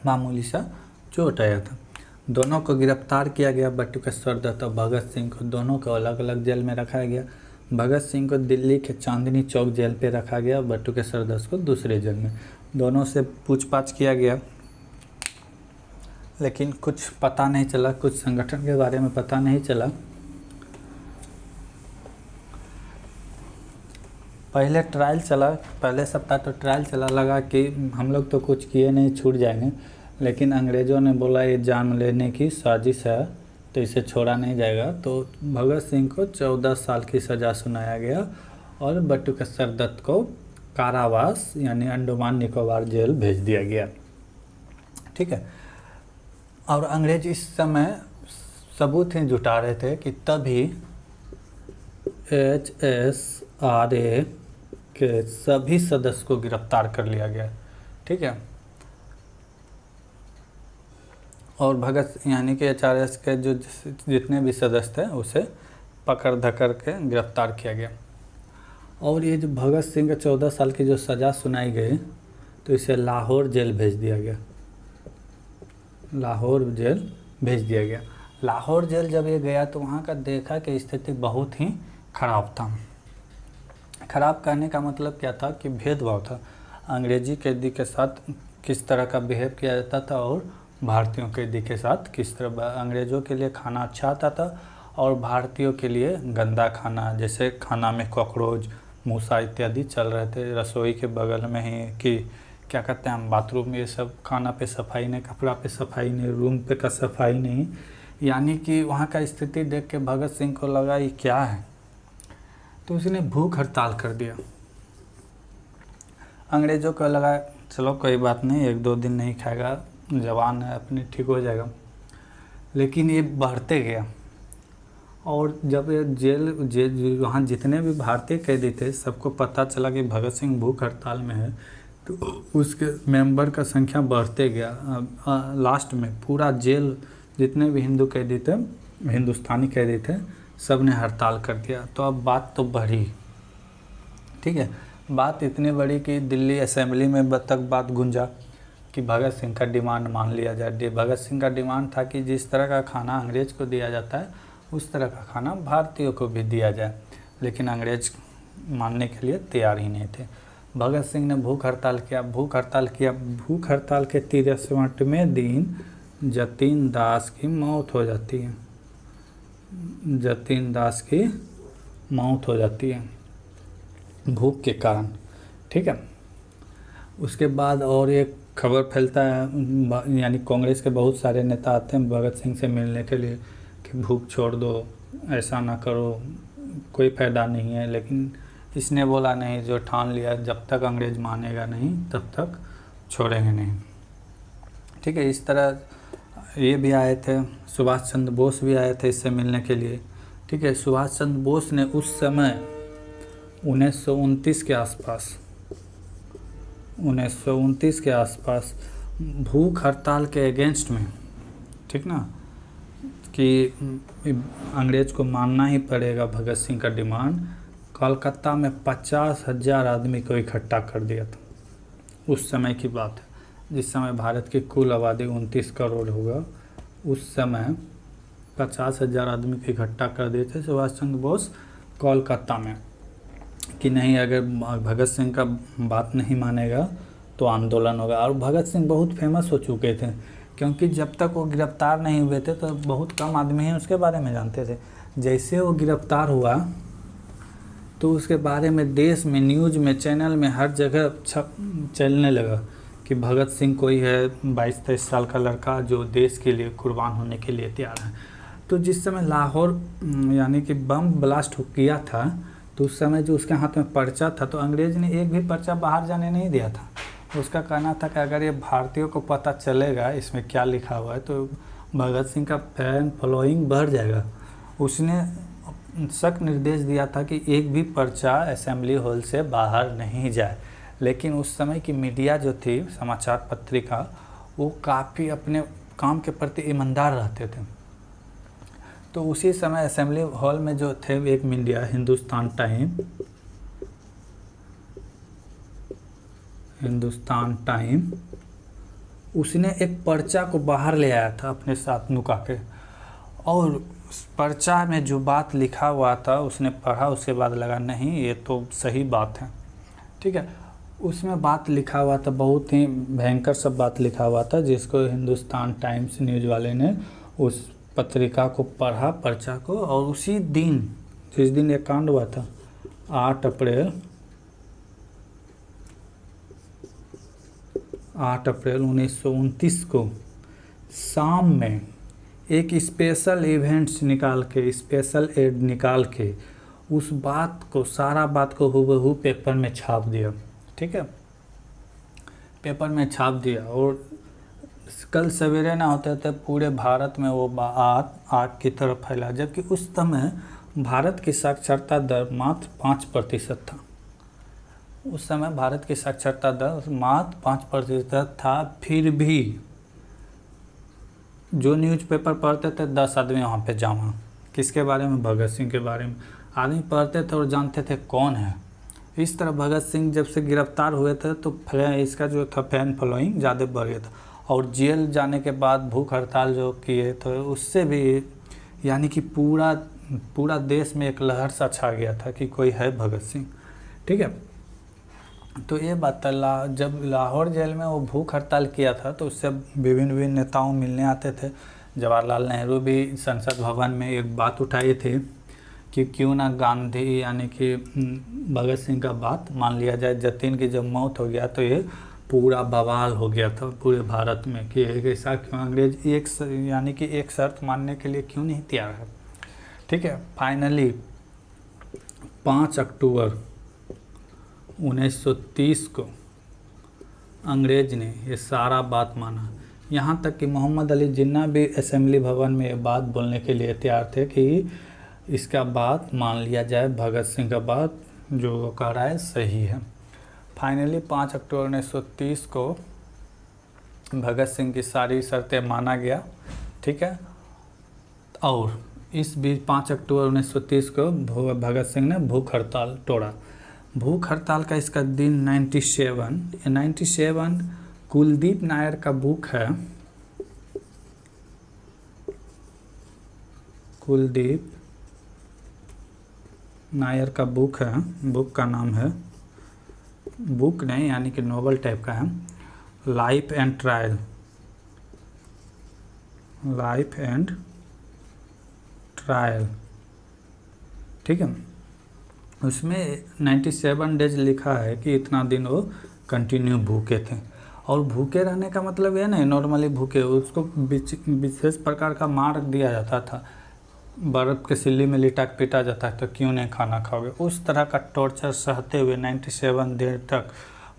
मामूली सा चोट आया था। दोनों को गिरफ्तार किया गया, बटुकेश्वर दत्त और भगत सिंह को। दोनों को अलग अलग जेल में रखा गया। भगत सिंह को दिल्ली के चांदनी चौक जेल पे रखा गया, बटुकेश्वर दत्त को दूसरे जेल में। दोनों से पूछताछ किया गया, लेकिन कुछ पता नहीं चला, कुछ संगठन के बारे में पता नहीं चला। पहले ट्रायल चला, पहले सप्ताह तो ट्रायल चला, लगा कि हम लोग तो कुछ किए नहीं, छूट जाएंगे। लेकिन अंग्रेज़ों ने बोला ये जान लेने की साजिश है, तो इसे छोड़ा नहीं जाएगा। तो भगत सिंह को 14 साल की सज़ा सुनाया गया और बटुकेश्वर दत्त को कारावास यानी अंडमान निकोबार जेल भेज दिया गया। ठीक है। और अंग्रेज इस समय सबूत ही जुटा रहे थे कि तभी HSRA के सभी सदस्य को गिरफ्तार कर लिया गया। ठीक है। और भगत यानी कि HRS के जो जितने भी सदस्य थे उसे पकड़ धकड़ के गिरफ्तार किया गया। और ये जो भगत सिंह के 14 साल की जो सज़ा सुनाई गई, तो इसे लाहौर जेल भेज दिया गया। लाहौर जेल भेज दिया गया। लाहौर जेल जब ये गया तो वहाँ का देखा कि स्थिति बहुत ही ख़राब था। ख़राब कहने का मतलब क्या था कि भेदभाव था। अंग्रेजी कैदी के साथ किस तरह का बिहेव किया जाता था और भारतीयों कैदी के साथ किस तरह। अंग्रेज़ों के लिए खाना अच्छा आता था और भारतीयों के लिए गंदा खाना, जैसे खाना में कॉकरोच, मूसा इत्यादि चल रहे थे। रसोई के बगल में ही कि क्या कहते हैं हम, बाथरूम, ये सब। खाना पे सफाई नहीं, कपड़ा पे सफाई नहीं, रूम पे का सफाई नहीं। यानी कि वहाँ का स्थिति देख के भगत सिंह को लगा ये क्या है, तो उसने भूख हड़ताल कर दिया। अंग्रेज़ों को लगा चलो कोई बात नहीं, 1-2 दिन नहीं खाएगा, जवान है अपनी, ठीक हो जाएगा। लेकिन ये बढ़ते गया। और जब ये जेल वहाँ जितने भी भारतीय कैदी थे सबको पता चला कि भगत सिंह भूख हड़ताल में है, तो उसके मेंबर का संख्या बढ़ते गया। लास्ट में पूरा जेल जितने भी हिंदू कैदी थे, हिंदुस्तानी कैदी थे, सब ने हड़ताल कर दिया। तो अब बात तो बढ़ी। ठीक है। बात इतनी बड़ी कि दिल्ली असेंबली में तक बात गूंजा कि भगत सिंह का डिमांड मान लिया जाए। भगत सिंह का डिमांड था कि जिस तरह का खाना अंग्रेज़ को दिया जाता है उस तरह का खाना भारतीयों को भी दिया जाए। लेकिन अंग्रेज़ मानने के लिए तैयार ही नहीं थे। भगत सिंह ने भूख हड़ताल किया। भूख हड़ताल के 63वें दिन जतीन दास की मौत हो जाती है। जतीन दास की मौत हो जाती है भूख के कारण। ठीक है। उसके बाद और एक खबर फैलता है, यानी कांग्रेस के बहुत सारे नेता आते हैं भगत सिंह से मिलने के लिए कि भूख छोड़ दो, ऐसा ना करो, कोई फ़ायदा नहीं है। लेकिन इसने बोला नहीं, जो ठान लिया जब तक अंग्रेज़ मानेगा नहीं तब तक छोड़ेंगे नहीं। ठीक है। इस तरह ये भी आए थे, सुभाष चंद्र बोस भी आए थे इससे मिलने के लिए। ठीक है। सुभाष चंद्र बोस ने उस समय 1929 के आसपास भूख हड़ताल के अगेंस्ट में, ठीक ना, कि अंग्रेज़ को मानना ही पड़ेगा भगत सिंह का डिमांड, कोलकाता में 50,000 आदमी को इकट्ठा कर दिया था। उस समय की बात है, जिस समय भारत की कुल आबादी 29 करोड़ होगा, उस समय 50,000 आदमी को इकट्ठा कर दिए थे सुभाष चंद्र बोस कोलकाता में कि नहीं, अगर भगत सिंह का बात नहीं मानेगा तो आंदोलन होगा। और भगत सिंह बहुत फेमस हो चुके थे, क्योंकि जब तक वो गिरफ्तार नहीं हुए थे तो बहुत कम आदमी ही उसके बारे में जानते थे। जैसे वो गिरफ्तार हुआ तो उसके बारे में देश में, न्यूज़ में, चैनल में, हर जगह चलने लगा कि भगत सिंह कोई है 22-23 साल का लड़का जो देश के लिए कुर्बान होने के लिए तैयार है। तो जिस समय लाहौर यानी कि बम ब्लास्ट किया था, तो उस समय जो उसके हाथ में पर्चा था, तो अंग्रेज़ ने एक भी पर्चा बाहर जाने नहीं दिया था। उसका कहना था कि अगर ये भारतीयों को पता चलेगा इसमें क्या लिखा हुआ है तो भगत सिंह का फैन फॉलोइंग बढ़ जाएगा। उसने सख्त निर्देश दिया था कि एक भी पर्चा असेंबली हॉल से बाहर नहीं जाए। लेकिन उस समय की मीडिया जो थी, समाचार पत्रिका, वो काफ़ी अपने काम के प्रति ईमानदार रहते थे। तो उसी समय असेंबली हॉल में जो थे एक मीडिया, हिंदुस्तान टाइम, उसने एक पर्चा को बाहर ले आया था अपने साथ नुका के, और उस पर्चा में जो बात लिखा हुआ था उसने पढ़ा, उसके बाद लगा नहीं ये तो सही बात है, ठीक है। उसमें बात लिखा हुआ था, बहुत ही भयंकर सब बात लिखा हुआ था, जिसको हिंदुस्तान टाइम्स न्यूज़ वाले ने उस पत्रिका को पढ़ा, पर्चा को, और उसी दिन जिस दिन ये कांड हुआ था 8 अप्रैल 1929 को शाम में एक स्पेशल इवेंट्स निकाल के, स्पेशल एड निकाल के उस बात को, सारा बात को हूबहू पेपर में छाप दिया, ठीक है, पेपर में छाप दिया। और कल सवेरे ना होते थे पूरे भारत में वो बात आग की तरफ फैला, जबकि उस समय भारत की साक्षरता दर मात्र 5% था। उस समय भारत की साक्षरता दर मात्र 5% था, फिर भी जो न्यूज़पेपर पढ़ते थे 10 आदमी वहाँ पे जमा, किसके बारे में? भगत सिंह के बारे में आदमी पढ़ते थे और जानते थे कौन है। इस तरह भगत सिंह जब से गिरफ्तार हुए थे तो इसका जो था फैन फॉलोइंग ज़्यादा बढ़ गया था, और जेल जाने के बाद भूख हड़ताल जो किए तो उससे भी यानी कि पूरा देश में एक लहर सा छा गया था कि कोई है भगत सिंह, ठीक है। तो ये बात जब लाहौर जेल में वो भूख हड़ताल किया था तो उससे विभिन्न नेताओं मिलने आते थे। जवाहरलाल नेहरू भी संसद भवन में एक बात उठाई थी कि क्यों ना गांधी यानी कि भगत सिंह का बात मान लिया जाए। जतीन की जब मौत हो गया तो ये पूरा बवाल हो गया था पूरे भारत में कि ऐसा क्यों, अंग्रेज एक शर्त मानने के लिए क्यों नहीं तैयार है, ठीक है। फाइनली 5 अक्टूबर 1930 को अंग्रेज ने ये सारा बात माना, यहाँ तक कि मोहम्मद अली जिन्ना भी असेंबली भवन में ये बात बोलने के लिए तैयार थे कि इसका बात मान लिया जाए, भगत सिंह का बात जो वो कह रहा है सही है। फाइनली 5 अक्टूबर 1930 को भगत सिंह की सारी शर्तें माना गया, ठीक है। और इस बीच 5 अक्टूबर 1930 को भगत सिंह ने भूख हड़ताल तोड़ा। भूख हड़ताल का इसका दिन 97 कुलदीप नायर का बुक है, कुलदीप नायर का बुक है, बुक का नाम है, बुक नहीं यानी कि नोवेल टाइप का है, life and trial, life and trial, ठीक है। उसमें 97 डेज लिखा है कि इतना दिन वो कंटिन्यू भूखे थे। और भूखे रहने का मतलब ये नहीं नॉर्मली भूखे, उसको विशेष प्रकार का मार दिया जाता था, बर्फ़ के सिल्ली में लिटा के पीटा जाता है तो क्यों नहीं खाना खाओगे, उस तरह का टॉर्चर सहते हुए 97 दिन तक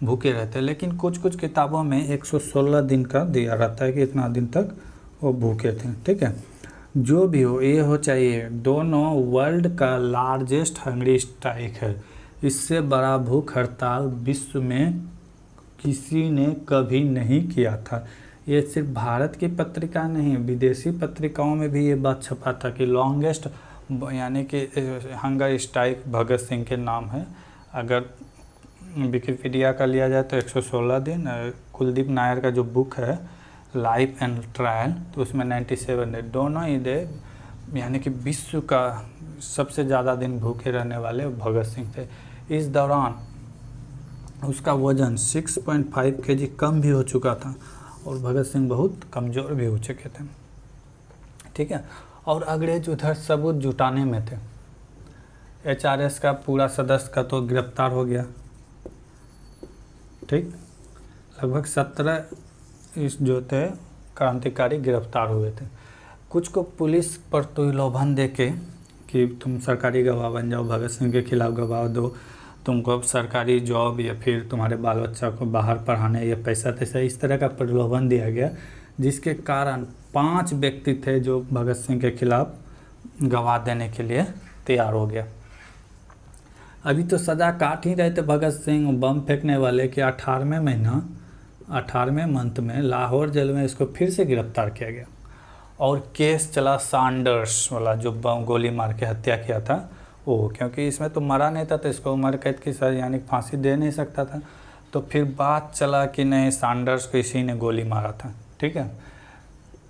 भूखे रहते। लेकिन कुछ किताबों में 116 दिन का दिया रहता है कि इतना दिन तक वो भूखे थे, ठीक है। जो भी हो ये हो चाहिए, दोनों वर्ल्ड का लार्जेस्ट हंगरी स्ट्राइक है, इससे बड़ा भूख हड़ताल विश्व में किसी ने कभी नहीं किया था। ये सिर्फ भारत की पत्रिका नहीं, विदेशी पत्रिकाओं में भी ये बात छपा था कि लॉन्गेस्ट यानी कि हंगर स्ट्राइक भगत सिंह के नाम है। अगर विकिपीडिया का लिया जाए तो 116 दिन, कुलदीप नायर का जो बुक है लाइफ एंड ट्रायल तो उसमें 97 है। दोनों ही दे यानी कि विश्व का सबसे ज़्यादा दिन भूखे रहने वाले भगत सिंह थे। इस दौरान उसका वज़न 6.5 kg कम भी हो चुका था और भगत सिंह बहुत कमज़ोर भी हो चुके थे, ठीक है। और अंग्रेज उधर सबूत जुटाने में थे। HRS का पूरा सदस्य का तो गिरफ्तार हो गया, ठीक। लगभग 17 इस जो थे क्रांतिकारी गिरफ्तार हुए थे। कुछ को पुलिस पर प्रलोभन देके कि तुम सरकारी गवाह बन जाओ, भगत सिंह के खिलाफ गवाह दो, तुमको सरकारी जॉब या फिर तुम्हारे बाल बच्चा को बाहर पढ़ाने या पैसा तैसा, इस तरह का प्रलोभन दिया गया, जिसके कारण 5 व्यक्ति थे जो भगत सिंह के खिलाफ गवाह देने के लिए तैयार हो गया। अभी तो सज़ा काट ही रहे थे भगत सिंह बम फेंकने वाले कि 18वें मंथ में लाहौर जेल में इसको फिर से गिरफ्तार किया गया और केस चला सैंडर्स वाला जो बम गोली मार के हत्या किया था वो, क्योंकि इसमें तो मरा नहीं था तो इसको उम्र कैद की सज़ा यानी फांसी दे नहीं सकता था, तो तो फिर बात चला कि नहीं सैंडर्स को इसी ने गोली मारा था, ठीक है।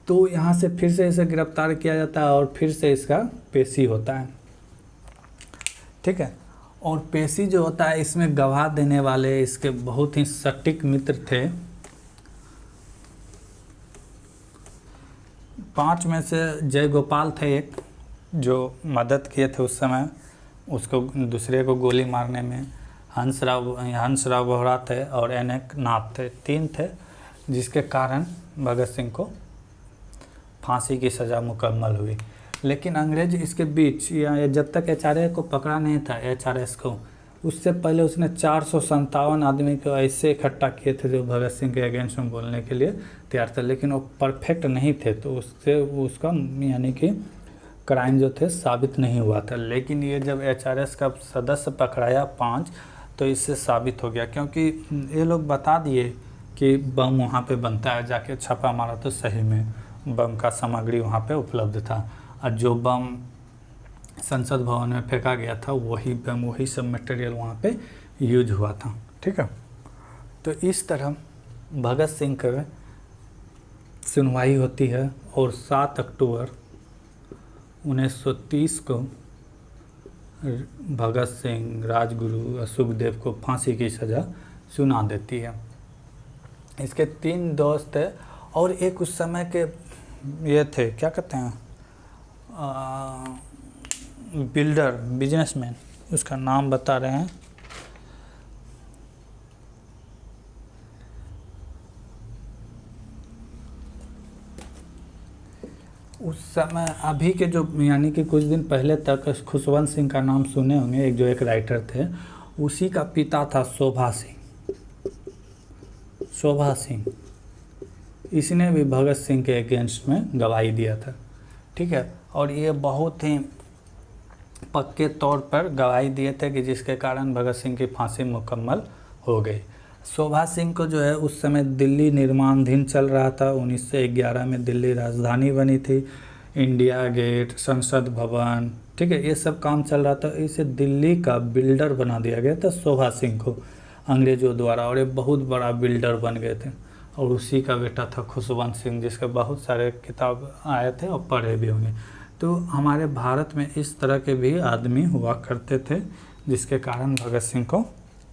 तो यहाँ से फिर से इसे गिरफ्तार किया जाता है और फिर से इसका पेशी होता है, ठीक है। और पेशी जो होता है इसमें गवाह देने वाले इसके बहुत ही सटीक मित्र थे। 5 में से जय गोपाल थे एक, जो मदद किए थे उस समय उसको दूसरे को गोली मारने में। हंसराव बोहरा थे और NK नाथ थे, 3 थे, जिसके कारण भगत सिंह को फांसी की सज़ा मुकम्मल हुई। लेकिन अंग्रेज इसके बीच या जब तक HRA को पकड़ा नहीं था, HRS को, उससे पहले उसने 457 आदमी को ऐसे इकट्ठा किए थे जो भगत सिंह के अगेंस्ट में बोलने के लिए तैयार थे, लेकिन वो परफेक्ट नहीं थे, तो उससे उसका यानी कि क्राइम जो थे साबित नहीं हुआ था। लेकिन ये जब HRS का सदस्य पकड़ाया 5, तो इससे साबित हो गया, क्योंकि ये लोग बता दिए कि बम वहाँ पे बनता है, जाके छापा मारा तो सही में बम का सामग्री वहाँ पे उपलब्ध था, और जो बम संसद भवन में फेंका गया था वही बम, वही सब मटेरियल वहाँ पे यूज हुआ था, ठीक है। तो इस तरह भगत सिंह का सुनवाई होती है और 7 अक्टूबर 1930 को भगत सिंह, राजगुरु और सुखदेव को फांसी की सज़ा सुना देती है। इसके 3 दोस्त थे और एक उस समय के ये थे, क्या कहते हैं, बिल्डर, बिजनेसमैन, उसका नाम बता रहे हैं, उस समय अभी के जो यानी कि कुछ दिन पहले तक खुशवंत सिंह का नाम सुने होंगे, एक राइटर थे, उसी का पिता था शोभा सिंह। इसने भी भगत सिंह के अगेंस्ट में गवाही दिया था, ठीक है। और ये बहुत ही पक्के तौर पर गवाही दिए थे कि जिसके कारण भगत सिंह की फांसी मुकम्मल हो गई। शोभा सिंह को जो है उस समय दिल्ली निर्माणाधीन चल रहा था। 1911 में दिल्ली राजधानी बनी थी, इंडिया गेट, संसद भवन, ठीक है, ये सब काम चल रहा था। इसे दिल्ली का बिल्डर बना दिया गया था शोभा सिंह को अंग्रेज़ों द्वारा, और ये बहुत बड़ा बिल्डर बन गए थे। और उसी का बेटा था खुशवंत सिंह, जिसके बहुत सारे किताब आए थे और पढ़े भी होंगे। तो हमारे भारत में इस तरह के भी आदमी हुआ करते थे, जिसके कारण भगत सिंह को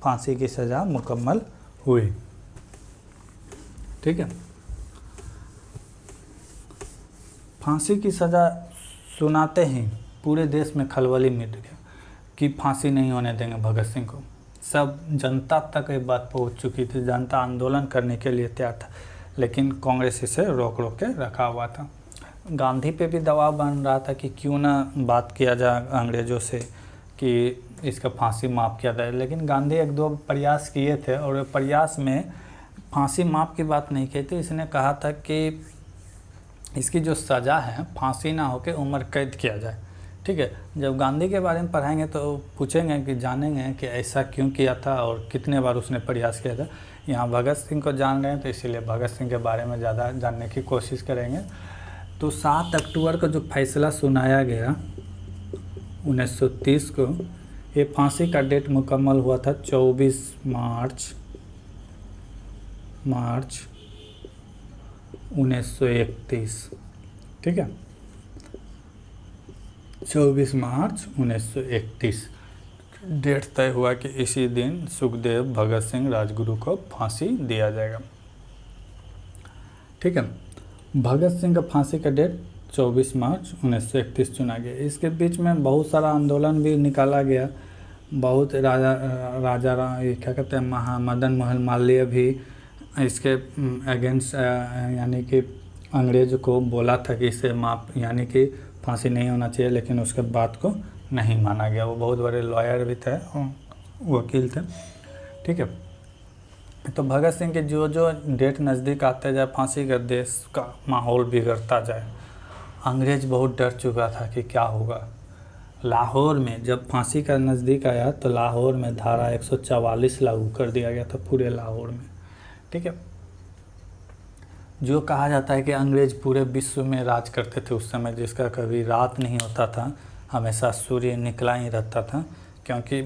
फांसी की सज़ा मुकम्मल हुई, ठीक है। फांसी की सज़ा सुनाते ही पूरे देश में खलबली मच गया कि फांसी नहीं होने देंगे भगत सिंह को। सब जनता तक ये बात पहुंच चुकी थी, जनता आंदोलन करने के लिए तैयार था, लेकिन कांग्रेस इसे रोक के रखा हुआ था। गांधी पे भी दबाव बन रहा था कि क्यों ना बात किया जाए अंग्रेज़ों से कि इसका फांसी माफ़ किया जाए, लेकिन गांधी 1-2 प्रयास किए थे और प्रयास में फांसी माफ़ की बात नहीं की थी। इसने कहा था कि इसकी जो सज़ा है फांसी ना होकर उम्र कैद किया जाए, ठीक है। जब गांधी के बारे में पढ़ाएंगे तो पूछेंगे कि जानेंगे कि ऐसा क्यों किया था और कितने बार उसने प्रयास किया था। यहाँ भगत सिंह को जान रहे हैं तो इसीलिए भगत सिंह के बारे में ज़्यादा जानने की कोशिश करेंगे। तो 7 अक्टूबर को जो फैसला सुनाया गया 1930 को, ये फांसी का डेट मुकम्मल हुआ था 24 मार्च 1931, ठीक है, 24 मार्च 1931 डेट तय हुआ कि इसी दिन सुखदेव, भगत सिंह, राजगुरु को फांसी दिया जाएगा, ठीक है। भगत सिंह का फांसी का डेट 24 मार्च 1931 चुना गया। इसके बीच में बहुत सारा आंदोलन भी निकाला गया। बहुत क्या कहते हैं, मदन मोहन मालवीय भी इसके अगेंस्ट यानी कि अंग्रेज़ को बोला था कि इसे माफ यानी कि फांसी नहीं होना चाहिए, लेकिन उसके बात को नहीं माना गया। वो बहुत बड़े लॉयर भी थे, वकील थे, ठीक है। तो भगत सिंह के जो डेट नज़दीक आते जाए फांसी का, देश का माहौल बिगड़ता जाए। अंग्रेज़ बहुत डर चुका था कि क्या होगा। लाहौर में जब फांसी का नज़दीक आया तो लाहौर में धारा 144 लागू कर दिया गया था पूरे लाहौर में, ठीक है। जो कहा जाता है कि अंग्रेज़ पूरे विश्व में राज करते थे उस समय, जिसका कभी रात नहीं होता था, हमेशा सूर्य निकला ही रहता था, क्योंकि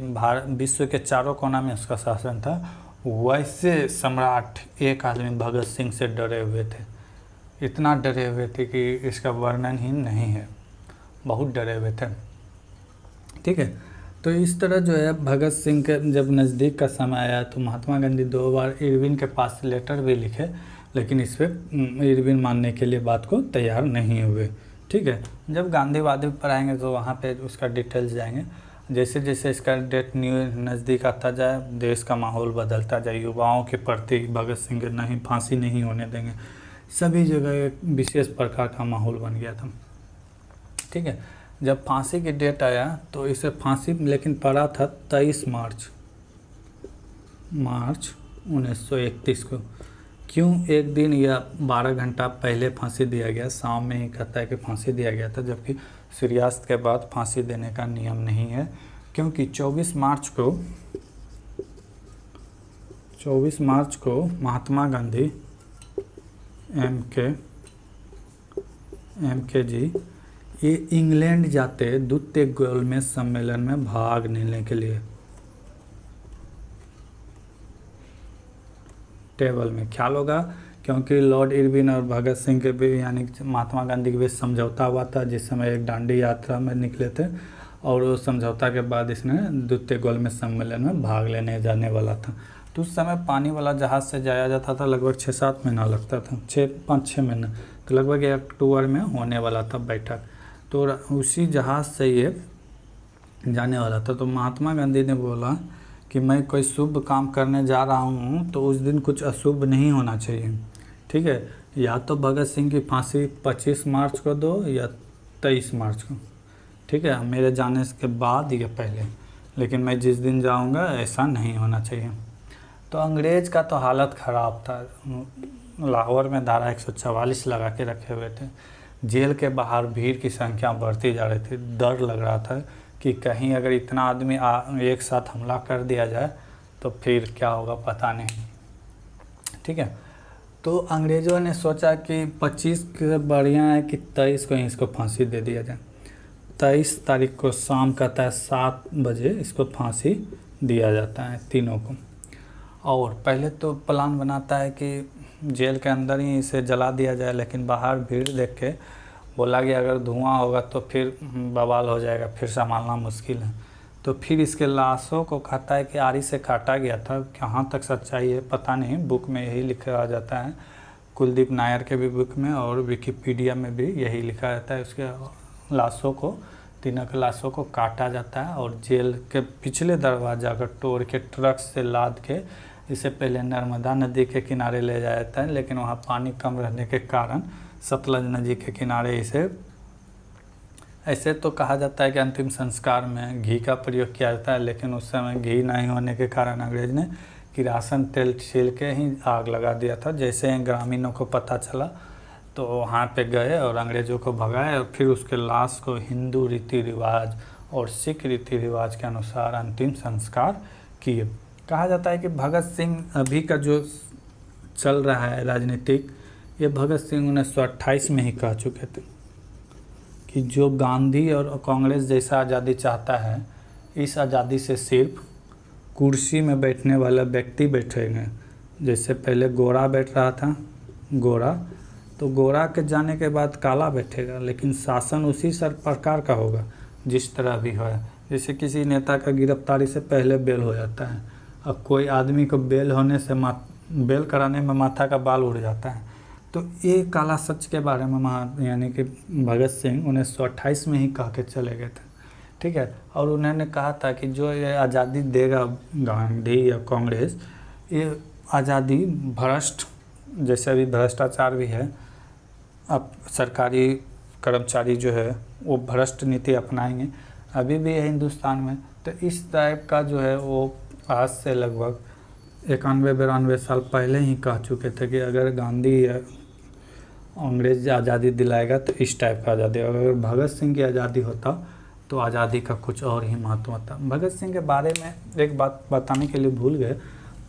विश्व के चारों कोना में उसका शासन था। वैसे सम्राट एक आदमी भगत सिंह से डरे हुए थे, इतना डरे हुए थे कि इसका वर्णन ही नहीं है, बहुत डरे हुए थे। ठीक है, तो इस तरह जो है भगत सिंह के जब नज़दीक का समय आया तो महात्मा गांधी 2 बार इरविन के पास लेटर भी लिखे, लेकिन इस पर इरविन मानने के लिए बात को तैयार नहीं हुए। ठीक है, जब गांधीवादी पर आएंगे तो वहाँ पे उसका डिटेल्स जाएंगे। जैसे जैसे इसका डेट नज़दीक आता जाए, देश का माहौल बदलता जाए, युवाओं के प्रति भगत सिंह के नहीं फांसी नहीं होने देंगे, सभी जगह एक विशेष प्रकार का माहौल बन गया था। ठीक है, जब फांसी की डेट आया तो इसे फांसी लेकिन पड़ा था 23 मार्च 1931 को। क्यों एक दिन या 12 घंटा पहले फांसी दिया गया, शाम में ही कहता है कि फांसी दिया गया था, जबकि सूर्यास्त के बाद फांसी देने का नियम नहीं है। क्योंकि 24 मार्च को महात्मा गांधी एम के जी ये इंग्लैंड जाते द्वितीय गोलमेज सम्मेलन में भाग लेने के लिए। टेबल में ख्याल होगा, क्योंकि लॉर्ड इरविन और भगत सिंह के भी यानी महात्मा गांधी के बीच समझौता हुआ था, जिस समय एक दांडी यात्रा में निकले थे, और उस समझौता के बाद इसने द्वितीय गोलमेज सम्मेलन में भाग लेने जाने वाला था। तो उस समय पानी वाला जहाज़ से जाया जाता था, लगभग 6-7 महीना लगता था, 5-6 महीना, तो लगभग 1 अक्टूबर में होने वाला था बैठक। तो उसी जहाज़ से ये जाने वाला था। तो महात्मा गांधी ने बोला कि मैं कोई शुभ काम करने जा रहा हूँ तो उस दिन कुछ अशुभ नहीं होना चाहिए। ठीक है, या तो भगत सिंह की फांसी 25 मार्च को दो या 23 मार्च को। ठीक है, मेरे जाने के बाद या पहले, लेकिन मैं जिस दिन जाऊँगा ऐसा नहीं होना चाहिए। तो अंग्रेज़ का तो हालत ख़राब था, लाहौर में धारा 144 लगा के रखे हुए थे। जेल के बाहर भीड़ की संख्या बढ़ती जा रही थी, डर लग रहा था कि कहीं अगर इतना आदमी एक साथ हमला कर दिया जाए तो फिर क्या होगा पता नहीं। ठीक है, तो अंग्रेज़ों ने सोचा कि 25 के बढ़िया है कि 23 को ही इसको फांसी दे दिया जाए। 23 तारीख को शाम कहता है 7 बजे इसको फांसी दिया जाता है तीनों को। और पहले तो प्लान बनाता है कि जेल के अंदर ही इसे जला दिया जाए, लेकिन बाहर भीड़ देख के बोला कि अगर धुआं होगा तो फिर बवाल हो जाएगा, फिर संभालना मुश्किल है। तो फिर इसके लाशों को कहता है कि आरी से काटा गया था। कहाँ तक सच्चाई है पता नहीं, बुक में यही लिखा जाता है, कुलदीप नायर के भी बुक में और विकिपीडिया में भी यही लिखा जाता है। उसके लाशों को, तीनों के लाशों को काटा जाता है और जेल के पिछले दरवाजा को तोड़ के ट्रक से लाद के इसे पहले नर्मदा नदी के किनारे ले जाया जाता है, लेकिन वहाँ पानी कम रहने के कारण सतलज नदी के किनारे इसे, ऐसे तो कहा जाता है कि अंतिम संस्कार में घी का प्रयोग किया जाता है, लेकिन उस समय घी नहीं होने के कारण अंग्रेज ने किरासन तेल छील के ही आग लगा दिया था। जैसे ग्रामीणों को पता चला तो वहाँ पे गए और अंग्रेज़ों को भगाए और फिर उसके लाश को हिंदू रीति रिवाज और सिख रीति रिवाज के अनुसार अंतिम संस्कार किए। कहा जाता है कि भगत सिंह अभी का जो चल रहा है राजनीतिक, ये भगत सिंह 1928 में ही कह चुके थे कि जो गांधी और कांग्रेस जैसा आज़ादी चाहता है, इस आज़ादी से सिर्फ कुर्सी में बैठने वाला व्यक्ति बैठेंगे। जैसे पहले गोरा बैठ रहा था, गोरा, तो गोरा के जाने के बाद काला बैठेगा, लेकिन शासन उसी सर प्रकार का होगा जिस तरह भी हो। जैसे किसी नेता का गिरफ्तारी से पहले बेल हो जाता है, अब कोई आदमी को बेल होने से बेल कराने में माथा का बाल उड़ जाता है। तो ये काला सच के बारे में यानी कि भगत सिंह 1928 में ही कह के चले गए थे। ठीक है, और उन्होंने कहा था कि जो ये आज़ादी देगा गांधी या कांग्रेस, ये आज़ादी भ्रष्ट, जैसे अभी भ्रष्टाचार भी है, अब सरकारी कर्मचारी जो है वो भ्रष्ट नीति अपनाएंगे, अभी भी है हिंदुस्तान में। तो इस टाइप का जो है वो आज से लगभग 91-92 साल पहले ही कह चुके थे कि अगर गांधी या अंग्रेज आज़ादी दिलाएगा तो इस टाइप का आज़ादी, अगर भगत सिंह की आज़ादी होता तो आज़ादी का कुछ और ही महत्व होता। भगत सिंह के बारे में एक बात बताने के लिए भूल गए,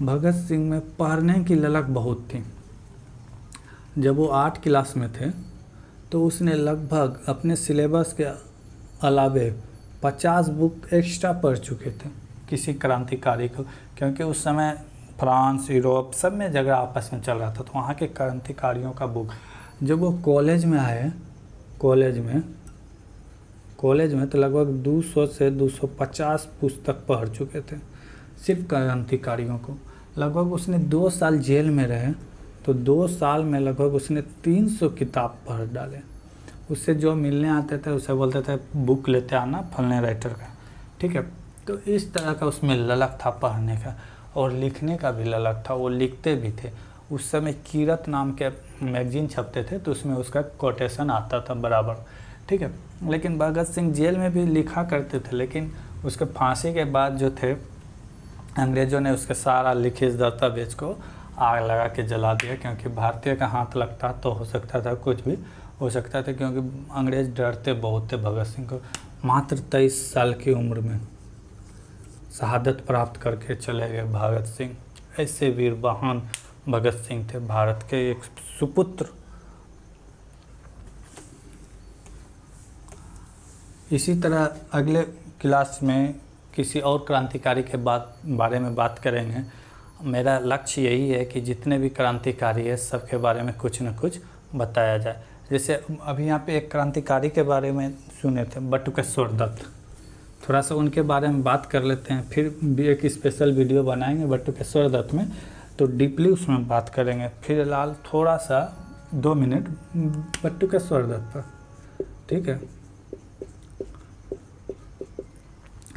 भगत सिंह में पढ़ने की ललक बहुत थी। जब वो 8 क्लास में थे तो उसने लगभग अपने सिलेबस के अलावे 50 बुक एक्स्ट्रा पढ़ चुके थे किसी क्रांतिकारी को, क्योंकि उस समय फ्रांस, यूरोप सब में झगड़ा आपस में चल रहा था। तो वहाँ के क्रांतिकारियों का बुक, जब वो कॉलेज में आए, कॉलेज में तो लगभग 200 से 250 पुस्तक पढ़ चुके थे सिर्फ क्रांतिकारियों को। लगभग उसने 2 साल जेल में रहे, तो 2 साल में लगभग उसने 300 किताब पढ़ डाले। उससे जो मिलने आते थे उसे बोलते थे बुक लेते आना फलने राइटर का, ठीक है। तो इस तरह का उसमें ललक था पढ़ने का, और लिखने का भी ललक था, वो लिखते भी थे। उस समय कीरत नाम के मैगजीन छपते थे, तो उसमें उसका कोटेशन आता था बराबर, ठीक है। लेकिन भगत सिंह जेल में भी लिखा करते थे, लेकिन उसके फांसी के बाद जो थे अंग्रेज़ों ने उसके सारा लिखित दस्तावेज को आग लगा के जला दिया, क्योंकि भारतीय का हाथ लगता तो हो सकता था, कुछ भी हो सकता था, क्योंकि अंग्रेज़ डरते बहुत थे भगत सिंह को। मात्र 23 साल की उम्र में शहादत प्राप्त करके चले गए भगत सिंह। ऐसे वीरवान भगत सिंह थे, भारत के एक सुपुत्र। इसी तरह अगले क्लास में किसी और क्रांतिकारी के बारे में बात करेंगे। मेरा लक्ष्य यही है कि जितने भी क्रांतिकारी है सबके बारे में कुछ न कुछ बताया जाए। जैसे अभी यहाँ पे एक क्रांतिकारी के बारे में सुने थे, बटुकेश्वर दत्त, थोड़ा सा उनके बारे में बात कर लेते हैं, फिर भी एक स्पेशल वीडियो बनाएंगे बटुकेश्वर दत्त में, तो डीपली उसमें बात करेंगे। फिलहाल थोड़ा सा 2 मिनट बटुकेश्वर दत्त पर, ठीक है।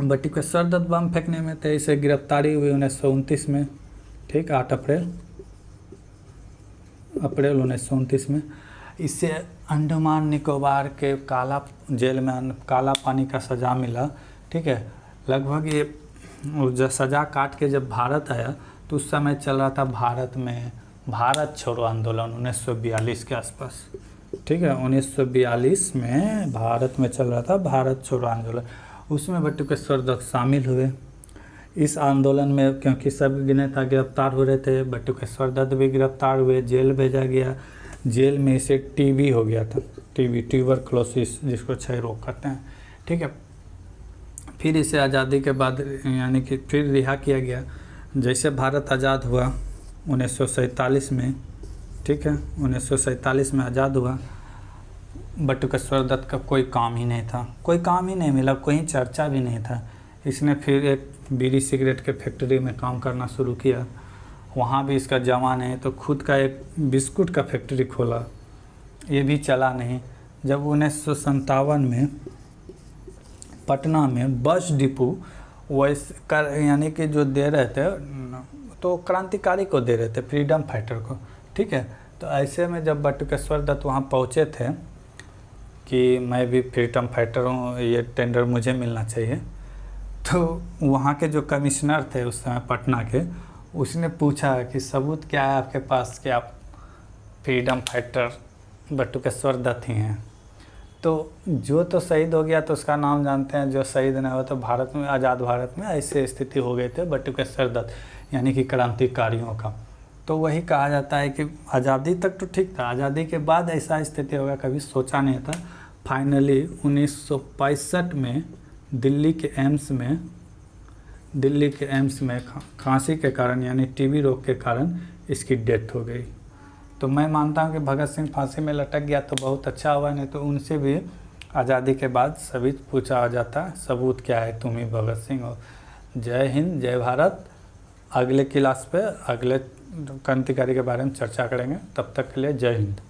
बटुकेश्वर दत्त बम फेंकने में थे, इसे गिरफ्तारी हुई 1929 में, ठीक, 8 अप्रैल 1929 में। इससे अंडमान निकोबार के काला जेल में काला पानी का सज़ा मिला, ठीक है। लगभग ये जब सज़ा काट के जब भारत आया तो उस समय चल रहा था भारत में भारत छोड़ो आंदोलन 1942 के आसपास, ठीक है। 1942 में भारत में चल रहा था भारत छोड़ो आंदोलन, उसमें बटुकेश्वर दत्त शामिल हुए। इस आंदोलन में क्योंकि सब नेता गिरफ्तार हो रहे थे, बटुकेश्वर दत्त भी गिरफ्तार हुए, जेल भेजा गया। जेल में इसे टीबी हो गया था, ट्यूबरक्लोसिस, जिसको क्षय रोग कहते हैं, ठीक है। फिर इसे आज़ादी के बाद यानी कि फिर रिहा किया गया। जैसे भारत आज़ाद हुआ 1947 में, ठीक है, 1947 में आज़ाद हुआ, बटुकेश्वर दत्त का कोई काम ही नहीं था, कोई काम ही नहीं मिला, कोई चर्चा भी नहीं था। इसने फिर एक बीड़ी सिगरेट के फैक्ट्री में काम करना शुरू किया, वहाँ भी इसका जमा नहीं, तो खुद का एक बिस्कुट का फैक्ट्री खोला, ये भी चला नहीं। जब 1957 में पटना में बस डिपो वैसे कर यानी कि जो दे रहे थे तो क्रांतिकारी को दे रहे थे, फ्रीडम फाइटर को, ठीक है। तो ऐसे में जब बटुकेश्वर दत्त वहाँ पहुँचे थे कि मैं भी फ्रीडम फाइटर हूँ, ये टेंडर मुझे मिलना चाहिए, तो वहाँ के जो कमिश्नर थे उस समय पटना के, उसने पूछा कि सबूत क्या है आपके पास कि आप फ्रीडम फाइटर बटुकेश्वर दत्त ही हैं। तो जो तो शहीद हो गया तो उसका नाम जानते हैं, जो शहीद नहीं हुआ तो भारत में, आज़ाद भारत में ऐसे स्थिति हो गई थी बटुकेश्वर दत्त यानी कि क्रांतिकारियों का। तो वही कहा जाता है कि आज़ादी तक तो ठीक था, आज़ादी के बाद ऐसा स्थिति होगा कभी सोचा नहीं था। फाइनली 1965 में दिल्ली के एम्स में खांसी के कारण यानी टीबी रोग के कारण इसकी डेथ हो गई। तो मैं मानता हूँ कि भगत सिंह फांसी में लटक गया तो बहुत अच्छा हुआ, नहीं तो उनसे भी आज़ादी के बाद सभी पूछा जाता सबूत क्या है, तुम ही भगत सिंह हो। जय हिंद, जय भारत। अगले क्लास पे अगले क्रांतिकारी के बारे में चर्चा करेंगे, तब तक के लिए जय हिंद।